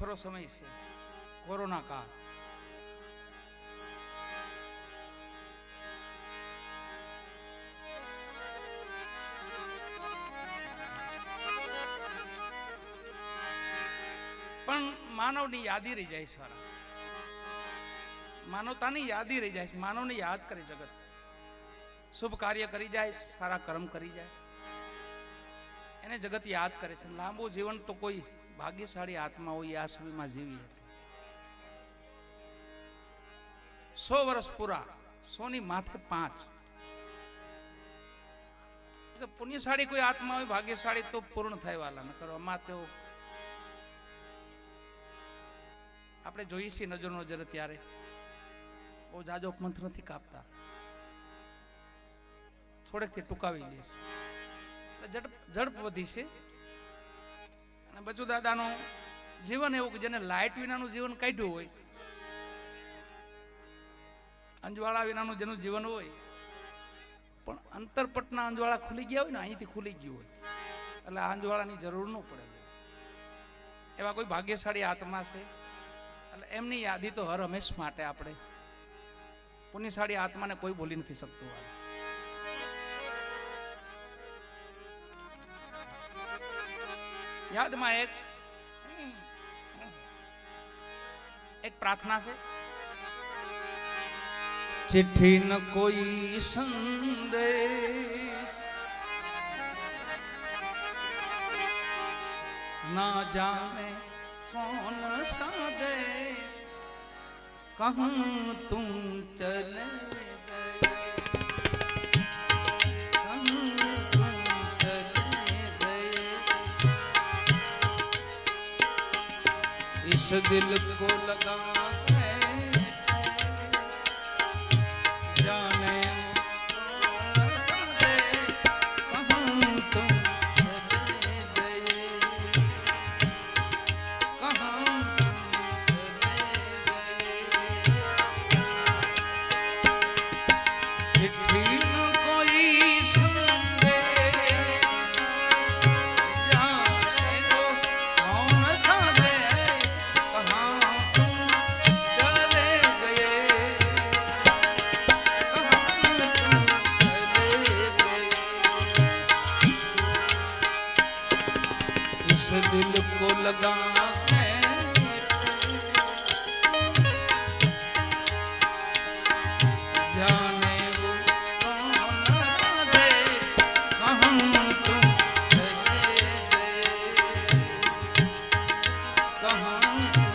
આફરો સમય છે, કોરોના કાળ. પણ માનવની યાદી રહી જાય છે વાળા, માનવતાની યાદી રહી જાય છે. માનવને યાદ કરે જગત, શુભ કાર્ય કરી જાય, સારા કર્મ કરી જાય, એને જગત યાદ કરે છે. લાંબુ જીવન તો કોઈ ભાગ્યશાળી આત્મા હોય આ સમયમાં જીવી હતી. 100 વર્ષ પૂરા, 100 ની માથે 5. તો પુણ્યશાળી કોઈ આત્મા હોય, ભાગ્યશાળી તો પૂર્ણ થાય વાલા. ન કરો આમાં તો આપણે જોઈએ છીએ નજર નજર, ત્યારે બહુ જાજો મંત્ર નથી કાપતા, થોડેકથી ટૂંકાવી લે છે, ઝડપ વધી છે. અને બચુ દાદાનું જીવન એવું કે જેને લાઇટ વિનાનું જીવન કાઢ્યું હોય, અંજવાળા વિનાનું જેનું જીવન હોય, પણ અંતરપટના અંજવાળા ખુલી ગયા હોય ને, અહીંથી ખુલી ગયું હોય, એટલે આ અંજવાળાની જરૂર ન પડે. એવા કોઈ ભાગ્યશાળી આત્મા છે, એટલે એમની યાદી તો હર હંમેશ માટે આપણે, પુણ્યશાળી આત્માને કોઈ બોલી નથી શકતું. યાદમાં એક પ્રાર્થના છે. चिट्ठी न कोई संदेश, ना जाने कौन सा देश, कहाँ तुम चले गए, कहाँ तुम चले गए, इस दिल को लगा दिल को लगा जाने वो कौन सा दे, कहाँ तुम चले गए, कहाँ तुम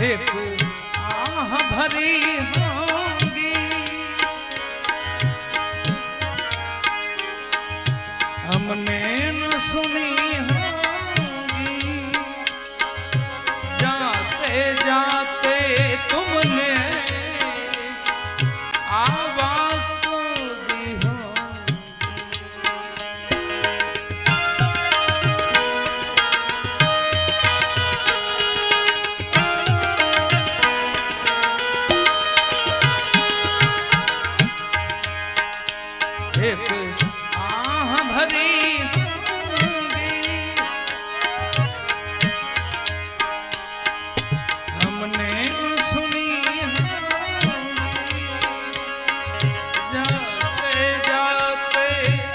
एक आह भरी होंगी, हमने न सुनी होंगी, जाते जाते तुमने आवाज तो दी होंगी, एक आह भरी होंगी, हमने सुनी होंगी, जाते जाते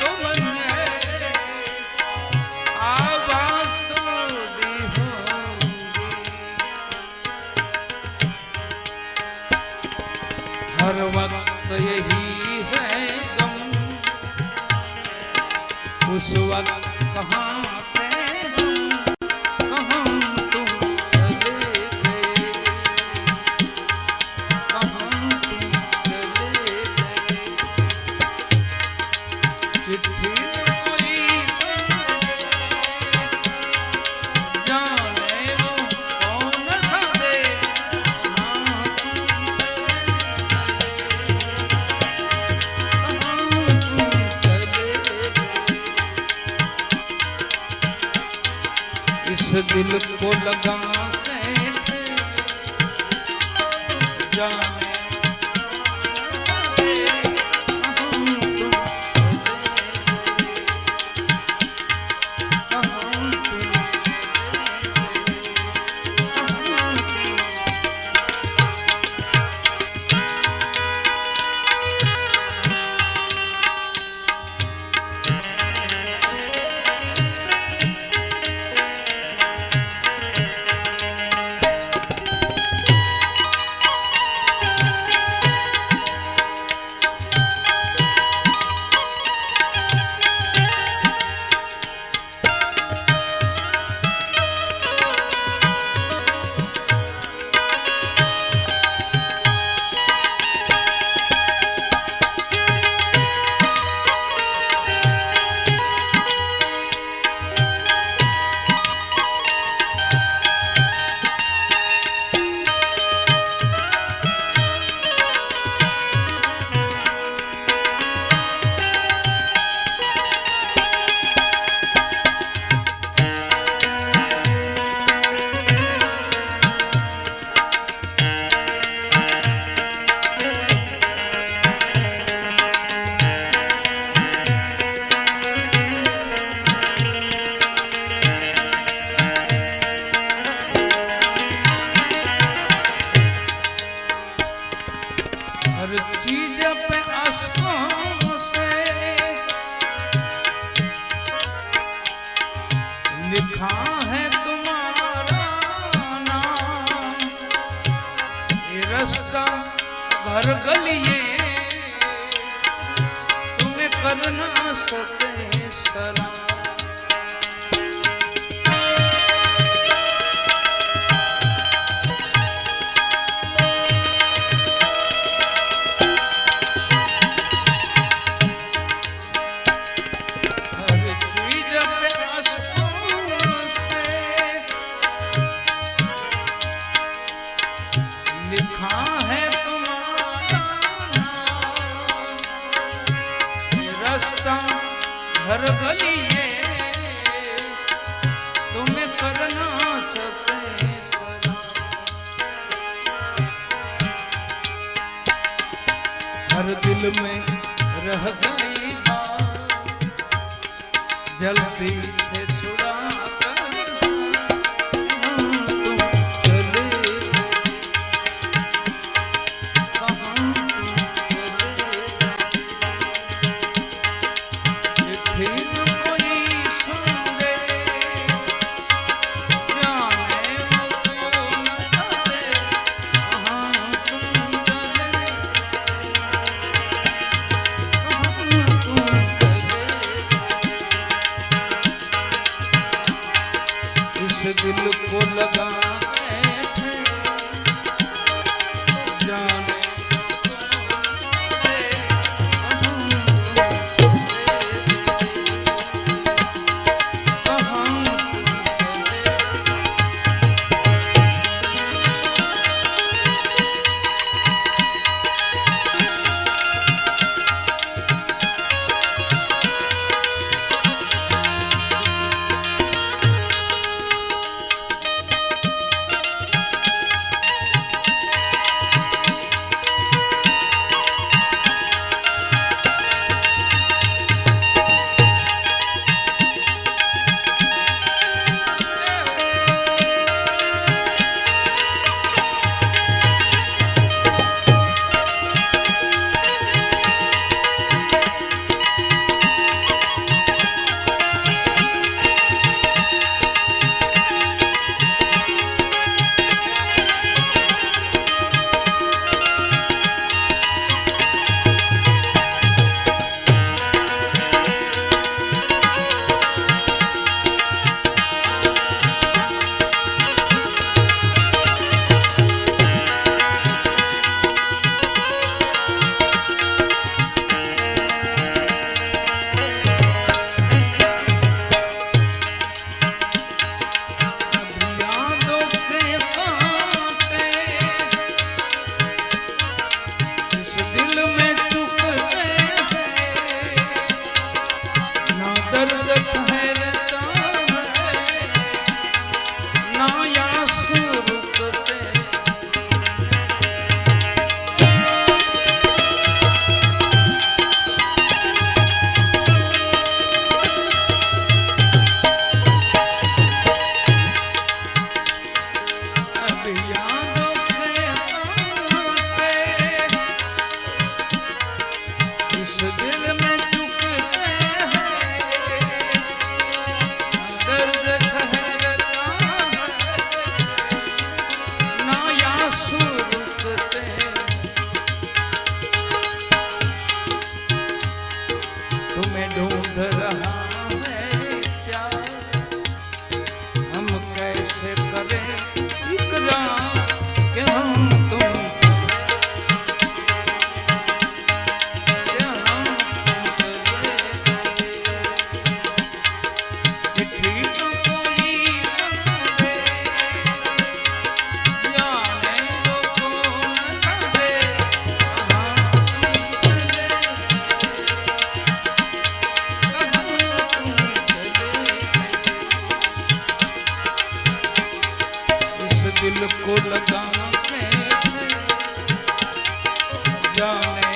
तुमने आवाज तो दी होंगी, हर वक्त यही उस वक्त कहाँ थे हम, कहाँ तुम चले गए, कहाँ तुम चले गए। चिट्ठी इस दिल को लगाते थे जाने लिखा है तुम्हारा नाम, ये रास्ता घर गलिए तुम्हें कर ना सके सलाम। लिखा है तुम्हारा नाम, रास्ता घर गलिए तुम्हें कर ना सके सलाम। हर दिल में रह गई बात, जल्दी से छुड़ा दिल को लगा जाने तुम्हें ढूंढ रहा है प्यार, हम कैसे करें इकरार कि हम तुम दिल को लगाना जाने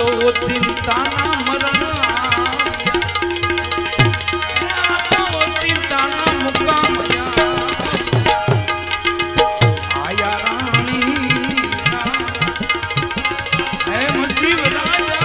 તો ચિંતાના મરણ ચિંતાના મુકામ આયા રાણી એમ જીવ રાજા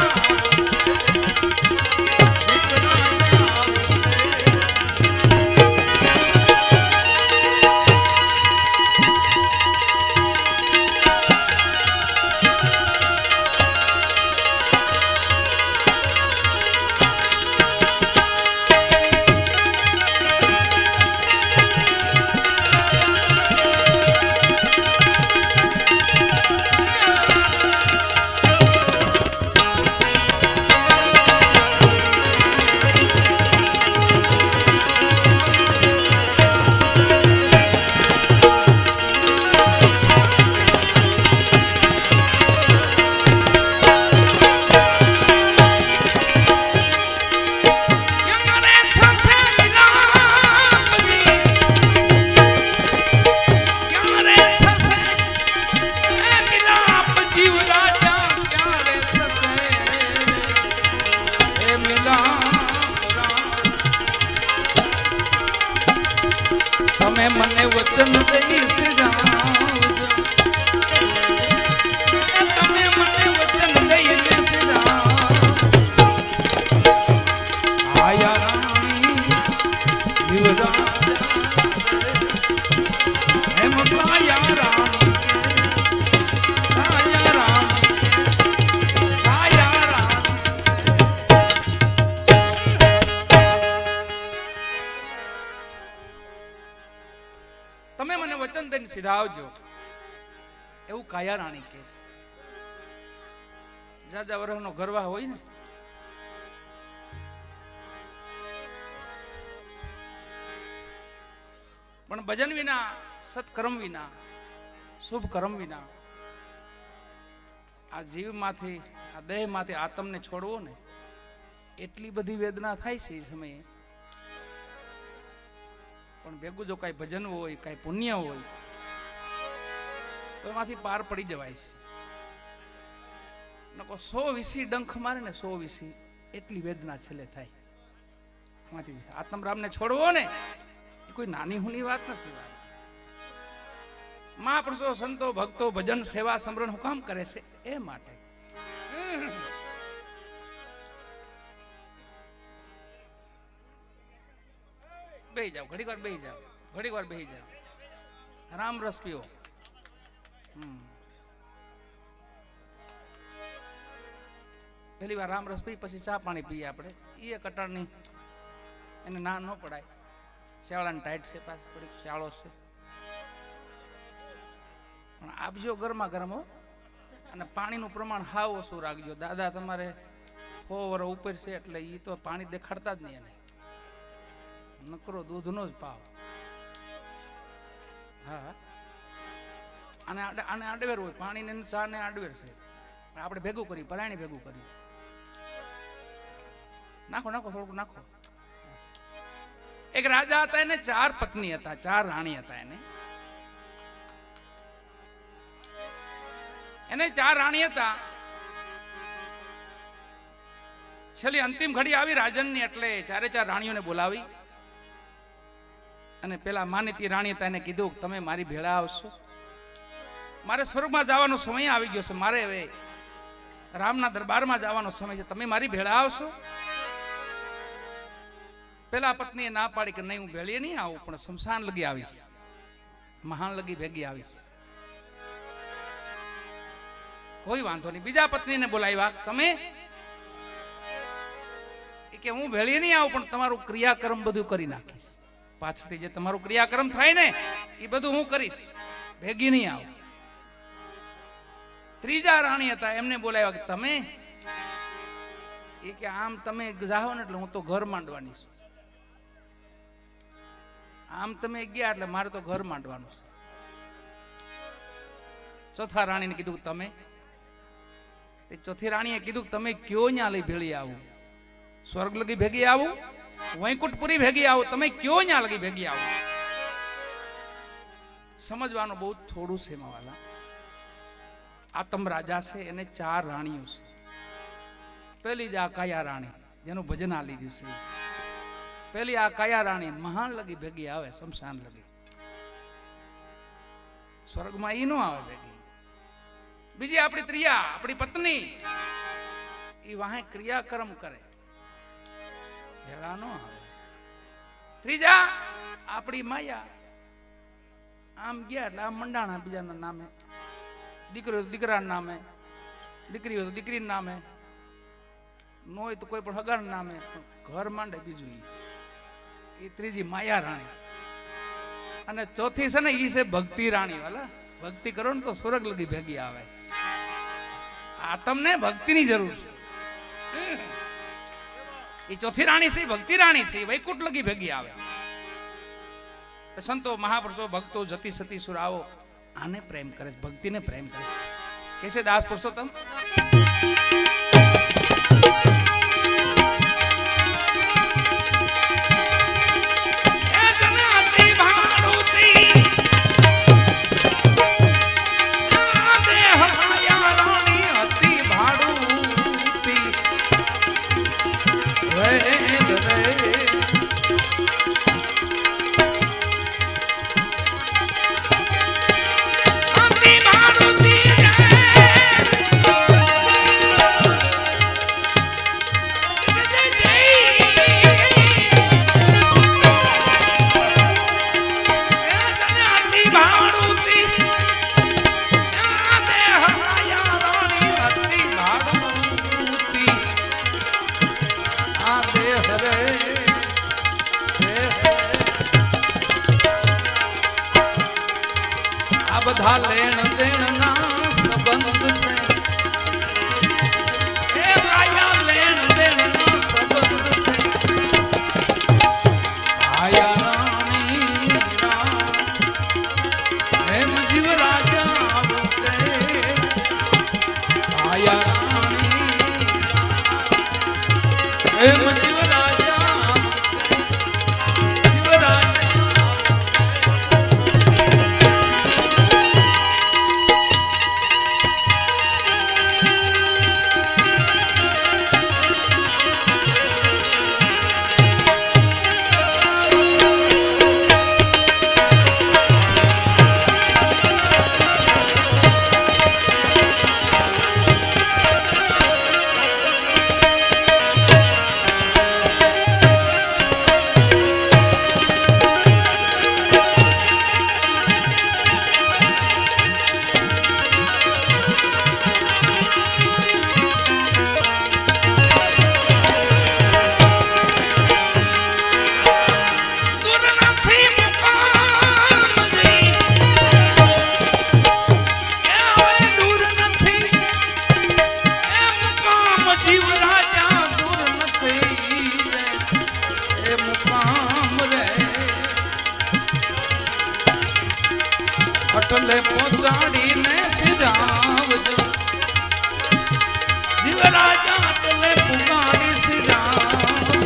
મને વચન દઈશ તમે મને વચન દઈશ આયા રાણી એમ આયા રાણી આયા રાણી આયા તમે મને વચન દઈને સિધાવજો એવું કાયા રાણી કહે છે. જાજા વરહનો ગરવા હોય ને પણ ભજન વિના, સત્કર્મ વિના, શુભ કર્મ વિના આ જીવમાંથી, આ દેહમાંથી આત્મને છોડવો ને એટલી બધી વેદના થાય છે એ સમયે. પણ ભેગું જો કઈ ભજન હોય, કઈ પુણ્ય હોય તો એમાંથી પાર પડી જવાય છે. નકો 100 વીસી ડંખ મારે ને 100 વીસી એટલી વેદના છેલ્લે થાય. એમાંથી આત્મરામને છોડવો ને એ કોઈ નાની હુની વાત નથી. મહાપુરુષો, સંતો, ભક્તો ભજન, સેવા, સમરણ હું કામ કરે છે? એ માટે. બેહી જાઓ, ઘડીક વાર બેહી જાઓ, ઘડીક વાર બેહી જાઓ, રામ રસ પીઓ. પહેલી વાર રામ રસ પી, પછી ચા પાણી પીએ આપણે. એ કટાળની એને ના ન પડાય. શિયાળાની ટાઈટ છે, પાછી થોડીક શિયાળો છે, પણ આપજો ગરમા ગરમ હો. અને પાણીનું પ્રમાણ હાવ ઓછું રાખજો. દાદા તમારે 100 વર્ષ ઉપર છે એટલે એ તો પાણી દેખાડતા જ નહીં. એને નકરો દૂધનો જ પાવ. હા, આને આડવેર હોય, પાણી ને ચા ને આડવેર છે. આપણે ભેગું કરી, પરાયણી ભેગું કર્યું. નાખો નાખો, થોડુંક નાખો. એક રાજા હતા, એને 4 પત્ની હતા, 4 રાણી હતા. એને 4 રાણી હતા. છેલ્લી અંતિમ ઘડી આવી રાજનની, એટલે 4 રાણીઓને બોલાવી અને પેલા માનીતી રાણી હતા એને કીધું, તમે મારી ભેળા આવશો? મારે સ્વર્ગમાં જવાનો સમય આવી ગયો છે, મારે હવે રામના દરબારમાં જવાનો સમય છે, તમે મારી ભેળા આવશો? પેલા પત્નીએ ના પાડી કે નહીં, હું ભેળીએ નહીં આવું, પણ શમશાન લગી આવીશ, મહાન લગી ભેગી આવીશ. કોઈ વાંધો નહીં. બીજા પત્નીને બોલાવ્યા, તમે? કે હું ભેળીએ નહીં આવું, પણ તમારું ક્રિયાકર્મ બધું કરી નાખીશ. પાછળથી જે તમારું ક્રિયાકર્મ થાય ને એ બધું હું કરીશ, ભેગી નહીં આવું. ત્રીજા રાણી હતા, એમને બોલાવ્યા કે તમે? એ કે આમ તમે જાઓ ને એટલે હું તો ઘર માંડવાની છું. આમ તમે ગયા એટલે મારે તો ઘર માંડવાનું છે. ચોથા રાણીને કીધું તમે? ચોથી રાણીએ કીધું તમે કયો ન્યા લઈ ભેળી આવું? સ્વર્ગ લગી ભેગી આવું, વૈકુંઠપુરી ભેગી આવું, તમે કયો ન્યા લગી ભેગી આવું? સમજવાનું બહુ થોડું છે માવાલા. આતમ રાજા છે, એને 4 રાણીઓ છે. પેલી જ આ કાયા રાણી જેનું ભજન આ લીધું છે, પેલી આ કાયા રાણી મહાન લગી ભેગી આવે શમશાન લગી, સ્વર્ગમાં ઈ નો આવે ભેગી. બીજી આપણી ત્રિયા, આપણી પત્ની, ઈ વાહે ક્રિયાકર્મ કરે, ભેળા નો આવે. ત્રીજા આપણી માયા, આમ ગયા એટલે આમ મંડાણા બીજાના નામે, દીકરી તો દીકરાના નામે, દીકરી હોય તો દીકરીના નામે, નો હોય તો કોઈ પણ હગાના નામે, ઘર માંડે બીજું. એ ત્રીજી માયા રાણી. અને ચોથી છે ને ઈ છે ભક્તિ રાણી. વાલા ભક્તિ કરો ને તો સ્વર્ગ લગી ભેગી આવે. આ તમને ભક્તિની જરૂર છે. એ ચોથી રાણી છે, ભક્તિ રાણી છે, વૈકુંઠ લગી ભેગી આવે. સંતો મહાપુરુષો ભક્તો જતી સતી સુરાવો આને પ્રેમ કરે છે, ભક્તિને પ્રેમ કરે છે. કેસે દાસ પુરુષોત્તમ બધા લેણ દેણ ના સંબંધ છે, એ માયા લેણ દેણ ના સંબંધ છે. આયા રાણી એમ જીવ રાજા રૂપે, આયા રાણી એમ જીવ રાજા, જીવ રાજા. અટલે પહોંચાડીને સિજાવજો, જીવ રાજા અટલે પુગાડી સિજાવજો,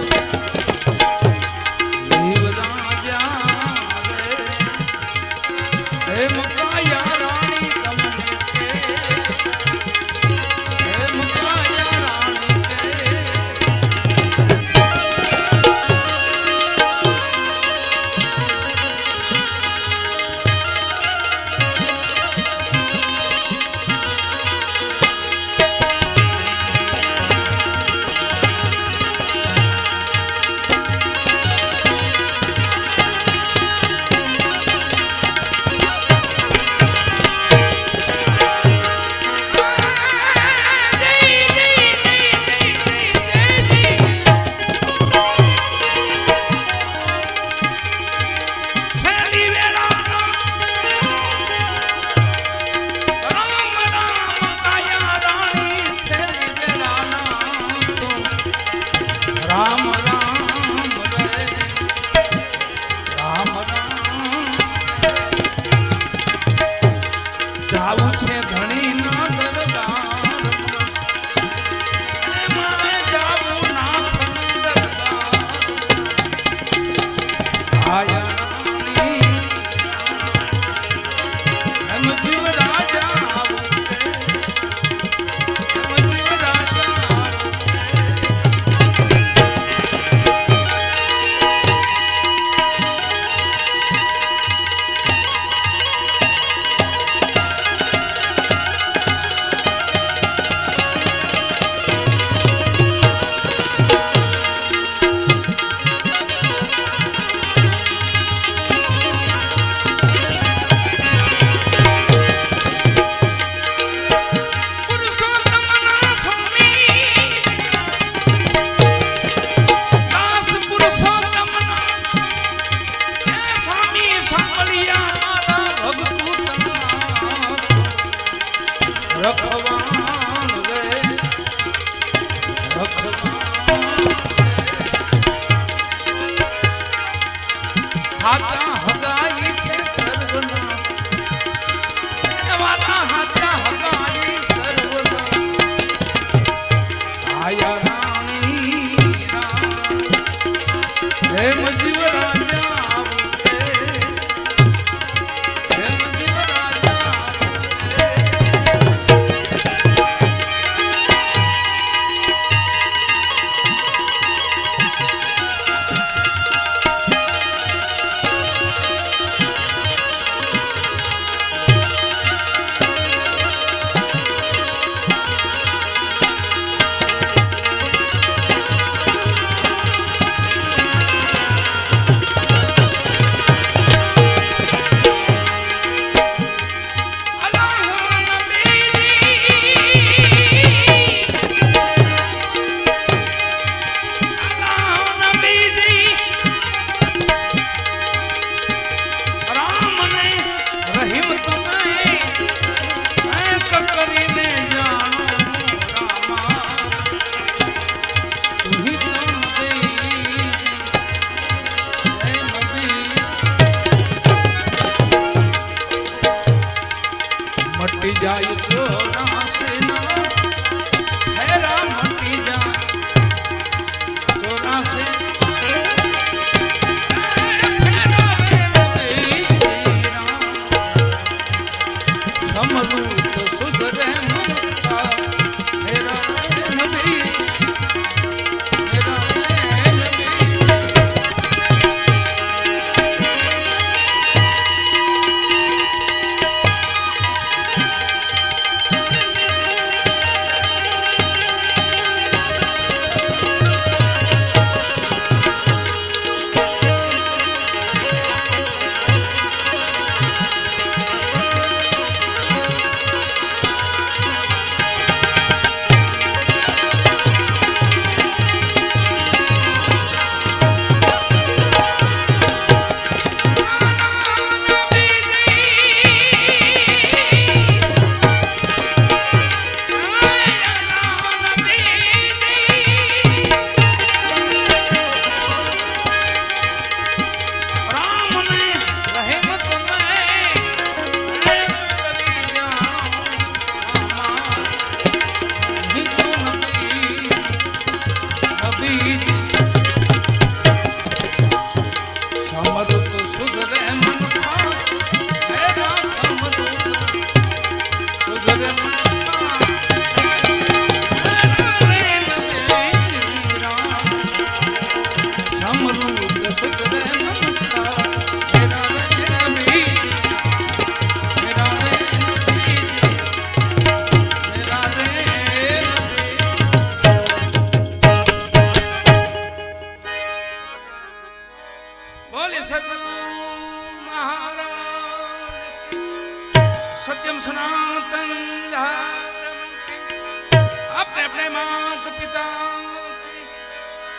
જીવ રાજા હે મુકાયા રાણી તમને કે, હે મુકાયા રાણી કે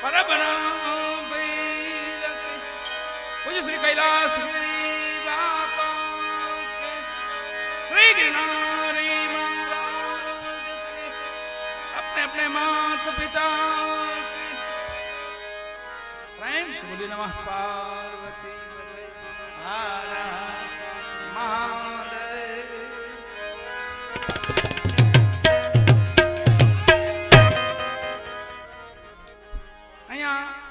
परब्रह्म पूज्य श्री कैलाश बापा श्री गिरनारी महाराज अपने अपने माता पिता प्रेम से बोलिए नमः पार्वती हर महादेव। અહીંયા